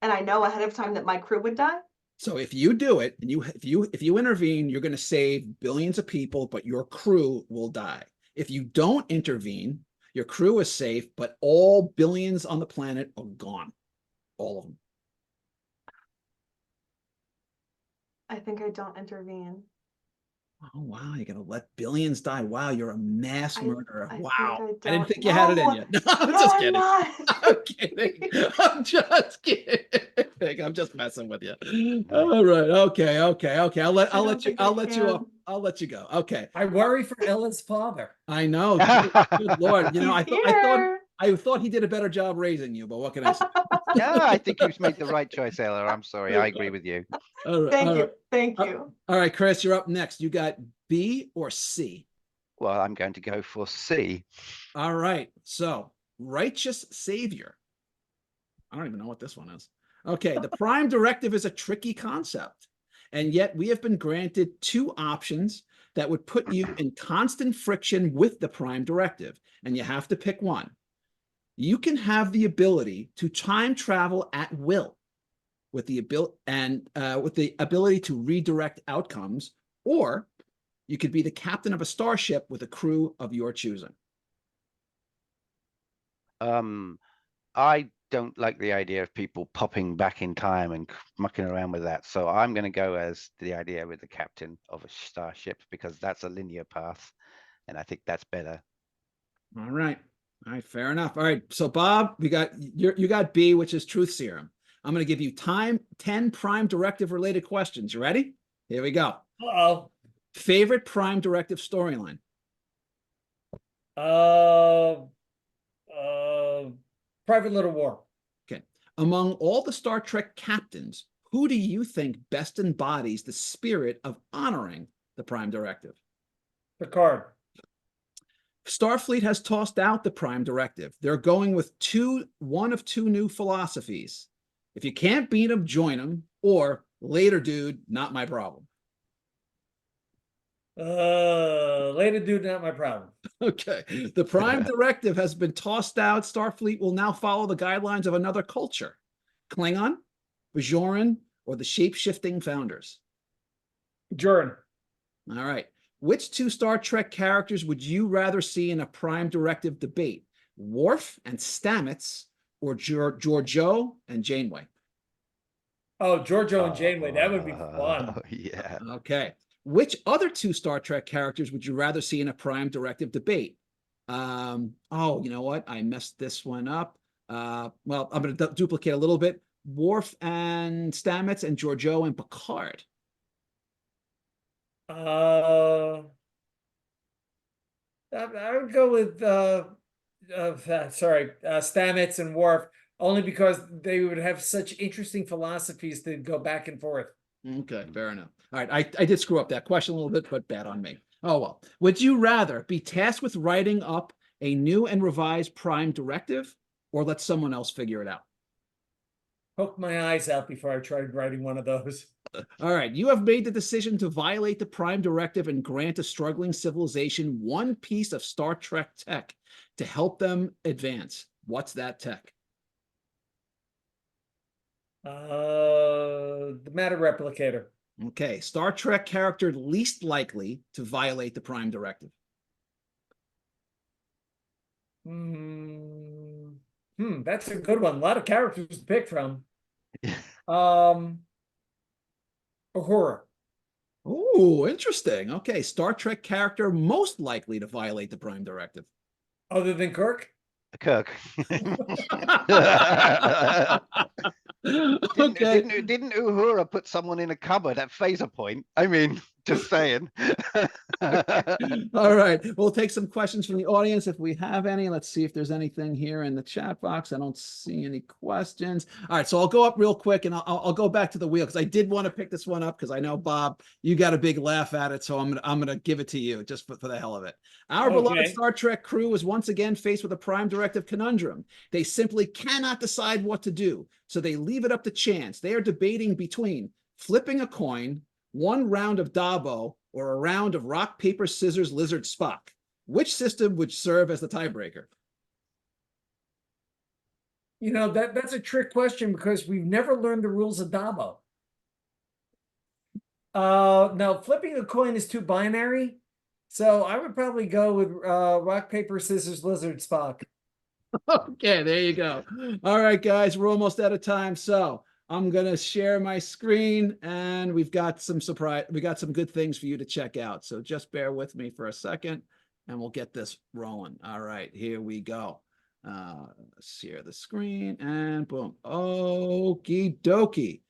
And I know ahead of time that my crew would die? So if you do it and if you intervene, you're going to save billions of people, but your crew will die. If you don't intervene, your crew is safe, but all billions on the planet are gone. All of them. I think I don't intervene. Oh, wow. You're going to let billions die. Wow. You're a mass murderer. I Wow. think I didn't think you had it in No. you. No, I'm No, just I'm kidding. not. I'm kidding. I'm just kidding. I'm just messing with you. All right. Okay. I'll let you go. Okay. I worry for Ella's father. I know. Good Lord. You know, I thought he did a better job raising you, but what can I say? No, I think you've made the right choice, Ella. I'm sorry. I agree with you. All right, Thank you. All right, Chris, you're up next. You got B or C? Well, I'm going to go for C. All right. So righteous savior. I don't even know what this one is. Okay, the Prime Directive is a tricky concept, and yet we have been granted two options that would put you in constant friction with the Prime Directive, and you have to pick one. You can have the ability to time travel at will, with the ability to redirect outcomes, or you could be the captain of a starship with a crew of your choosing. I don't like the idea of people popping back in time and mucking around with that. So I'm going to go as the idea with the captain of a starship, because that's a linear path. And I think that's better. All right. All right. Fair enough. All right. So Bob, you got B, which is truth serum. I'm going to give you 10 Prime Directive related questions. You ready? Here we go. Uh-oh. Favorite Prime Directive storyline? Private Little War. Okay. Among all the Star Trek captains, who do you think best embodies the spirit of honoring the Prime Directive? Picard. Starfleet has tossed out the Prime Directive. They're going with one of two new philosophies. If you can't beat them, join them, or later, dude, not my problem. Later, dude, not my problem. Okay. The Prime Directive has been tossed out. Starfleet will now follow the guidelines of another culture. Klingon, Bajoran, or the shape-shifting founders? Jordan. All right. Which two Star Trek characters would you rather see in a Prime Directive debate? Worf and Stamets, or Georgiou and Janeway? Oh, Georgiou and Janeway. That would be fun. Yeah. Okay. Which other two Star Trek characters would you rather see in a Prime Directive debate? Oh, you know what? I messed this one up. Well, I'm going to duplicate a little bit. Worf and Stamets, and Georgiou and Picard. I would go with Stamets and Worf, only because they would have such interesting philosophies to go back and forth. Okay, fair enough. All right, I did screw up that question a little bit, but bad on me. Oh well. Would you rather be tasked with writing up a new and revised Prime Directive, or let someone else figure it out? Poke my eyes out before I tried writing one of those. All right, you have made the decision to violate the Prime Directive and grant a struggling civilization one piece of Star Trek tech to help them advance. What's that tech? The matter replicator. Okay, Star Trek character least likely to violate the Prime Directive. That's a good one. A lot of characters to pick from. Uhura. Oh, interesting. Okay, Star Trek character most likely to violate the Prime Directive. Other than Kirk? Kirk. Okay. Didn't Uhura put someone in a cupboard at Phaser Point? I mean, just saying. All right. We'll take some questions from the audience if we have any. Let's see if there's anything here in the chat box. I don't see any questions. All right. So I'll go up real quick and I'll go back to the wheel because I did want to pick this one up because I know, Bob, you got a big laugh at it. So I'm gonna give it to you just for the hell of it. Our beloved Star Trek crew was once again faced with a Prime Directive conundrum. They simply cannot decide what to do. So they leave it up to chance. They are debating between flipping a coin, one round of Dabo, or a round of rock, paper, scissors, lizard, Spock. Which system would serve as the tiebreaker? You know, that's a trick question because we've never learned the rules of Dabo. Now, flipping a coin is too binary. So I would probably go with rock, paper, scissors, lizard, Spock. Okay, there you go. All right, guys, we're almost out of time. So I'm going to share my screen and we've got some good things for you to check out. So just bear with me for a second and we'll get this rolling. All right, here we go. Share the screen and boom. Okie dokie.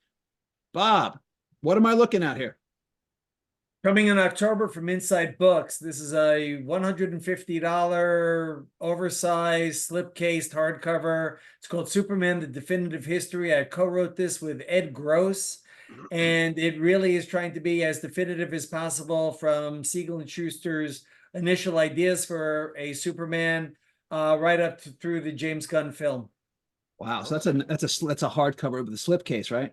Bob, what am I looking at here? Coming in October from Inside Books, this is a $150 oversized slipcased hardcover. It's called Superman: The Definitive History. I co-wrote this with Ed Gross, and it really is trying to be as definitive as possible from Siegel and Schuster's initial ideas for a Superman. right up to, through the James Gunn film. Wow. So that's a hardcover with the slipcase, right?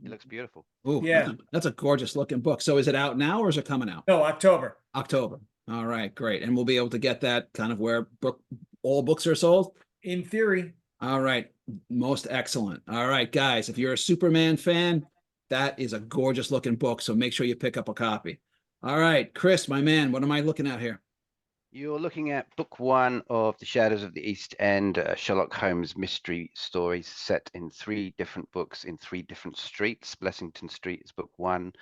It looks beautiful. Ooh, Yeah. that's a gorgeous looking book. So is it out now or is it coming out? No, October. October. All right, great. And we'll be able to get that kind of where all books are sold. In theory. All right, most excellent. All right, guys, if you're a Superman fan, that is a gorgeous looking book. So make sure you pick up a copy. All right, Chris, my man, what am I looking at here? You're looking at book 1 of The Shadows of the East End, Sherlock Holmes mystery stories set in 3 different books in 3 different streets. Blessington Street is book 1,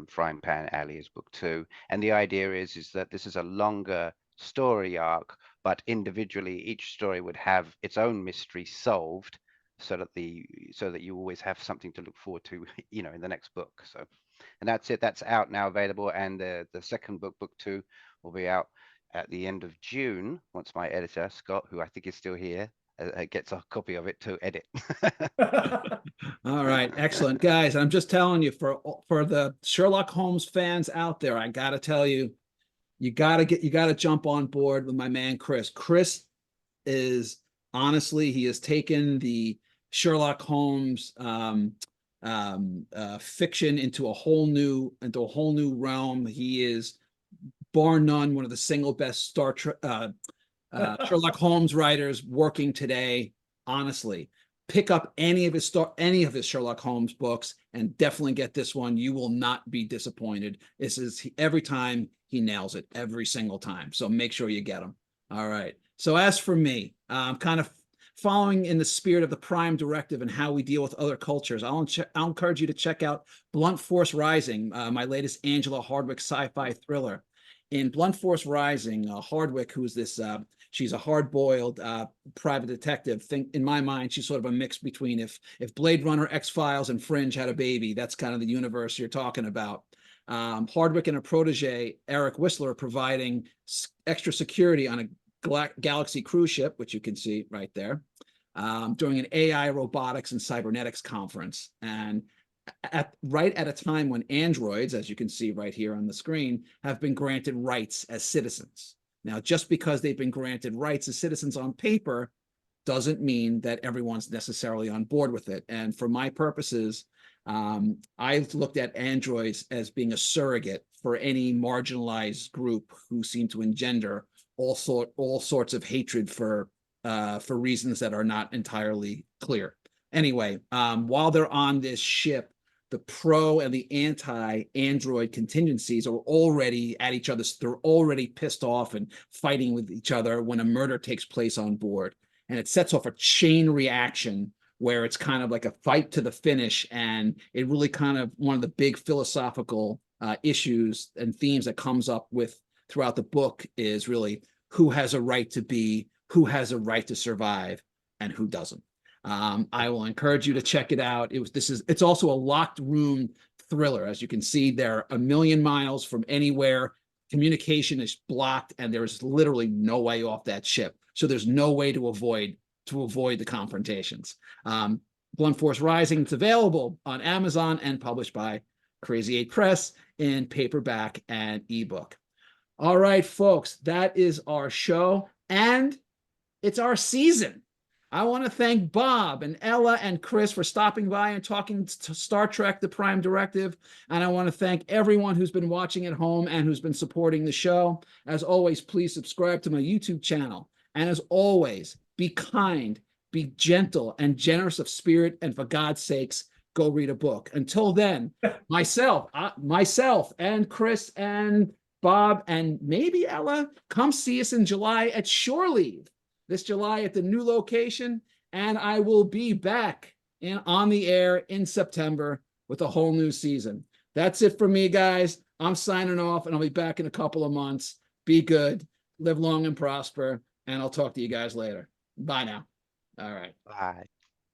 Frying Pan Alley is book 2. And the idea is that this is a longer story arc, but individually each story would have its own mystery solved so that you always have something to look forward to, you know, in the next book. So, and that's it. That's out now, available. And the second book, book 2, will be out at the end of June, once my editor, Scott, who I think is still here, gets a copy of it to edit. All right, excellent, guys. I'm just telling you, for the Sherlock Holmes fans out there, I gotta tell you, you gotta jump on board with my man Chris. Chris is honestly, he has taken the Sherlock Holmes fiction into a whole new realm. He is, bar none, one of the single best Sherlock Holmes writers working today. Honestly, pick up any of his Sherlock Holmes books and definitely get this one. You will not be disappointed. This is every time he nails it, every single time. So make sure you get them. All right. So as for me, kind of following in the spirit of the Prime Directive and how we deal with other cultures, I'll encourage you to check out Blunt Force Rising, my latest Angela Hardwick sci-fi thriller. In Blunt Force Rising, Hardwick, who's this, she's a hard-boiled private detective. In my mind, she's sort of a mix between if Blade Runner, X-Files, and Fringe had a baby. That's kind of the universe you're talking about. Hardwick and her protege, Eric Whistler, providing extra security on a Galaxy cruise ship, which you can see right there, during an AI, robotics, and cybernetics conference. And right at a time when androids, as you can see right here on the screen, have been granted rights as citizens. Now, just because they've been granted rights as citizens on paper doesn't mean that everyone's necessarily on board with it. And for my purposes, I looked at androids as being a surrogate for any marginalized group who seem to engender all sorts of hatred for reasons that are not entirely clear. Anyway, while they're on this ship, the pro and the anti-android contingencies are already at each other's. They're already pissed off and fighting with each other when a murder takes place on board. And it sets off a chain reaction where it's kind of like a fight to the finish. And it really kind of one of the big philosophical issues and themes that comes up with throughout the book is really who has a right to be, who has a right to survive, and who doesn't. I will encourage you to check it out. It's also a locked room thriller. As you can see, they're a million miles from anywhere. Communication is blocked, and there's literally no way off that ship. So there's no way to avoid the confrontations. Blunt Force Rising, it's available on Amazon and published by Crazy 8 Press in paperback and ebook. All right, folks, that is our show, and it's our season. I want to thank Bob and Ella and Chris for stopping by and talking to Star Trek, the Prime Directive. And I want to thank everyone who's been watching at home and who's been supporting the show. As always, please subscribe to my YouTube channel. And as always, be kind, be gentle and generous of spirit. And for God's sakes, go read a book. Until then, myself and Chris and Bob and maybe Ella, come see us in July at Shore Leave. This July at the new location, and I will be back on the air in September with a whole new season. That's it for me, guys. I'm signing off, and I'll be back in a couple of months. Be good, live long and prosper, and I'll talk to you guys later. Bye now. All right. Bye.